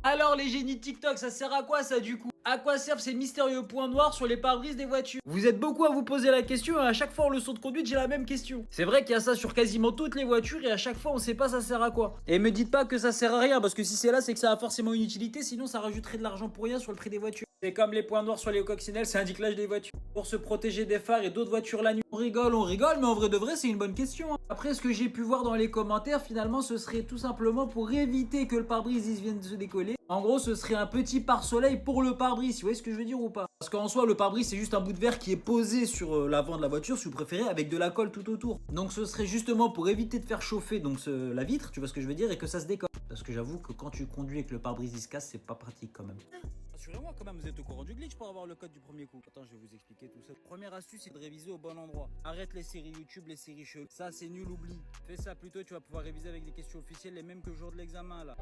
Alors les génies de TikTok, ça sert à quoi ça du coup? À quoi servent ces mystérieux points noirs sur les pare-brises des voitures? Vous êtes beaucoup à vous poser la question et à chaque fois en leçon de conduite j'ai la même question. C'est vrai qu'il y a ça sur quasiment toutes les voitures et à chaque fois on sait pas ça sert à quoi. Et me dites pas que ça sert à rien parce que si c'est là c'est que ça a forcément une utilité, sinon ça rajouterait de l'argent pour rien sur le prix des voitures. C'est comme les points noirs sur les coccinelles, c'est indique l'âge des voitures. Pour se protéger des phares et d'autres voitures la nuit. On rigole, mais en vrai de vrai, c'est une bonne question, hein. Après, ce que j'ai pu voir dans les commentaires, finalement, ce serait tout simplement pour éviter que le pare-brise vienne de se décoller. En gros, ce serait un petit pare-soleil pour le pare-brise, vous voyez ce que je veux dire ou pas? Parce qu'en soi, le pare-brise, c'est juste un bout de verre qui est posé sur l'avant de la voiture, si vous préférez, avec de la colle tout autour. Donc ce serait justement pour éviter de faire chauffer la vitre, tu vois ce que je veux dire, et que ça se décolle. Parce que j'avoue que quand tu conduis et que le pare-brise il se casse, c'est pas pratique quand même. Rassurez-moi quand même, vous êtes au courant du glitch pour avoir le code du premier coup. Attends, je vais vous expliquer tout ça. Première astuce, c'est de réviser au bon endroit. Arrête les séries YouTube, les séries cheloues. Ça, c'est nul, oublie. Fais ça plutôt, tu vas pouvoir réviser avec des questions officielles, les mêmes que le jour de l'examen là.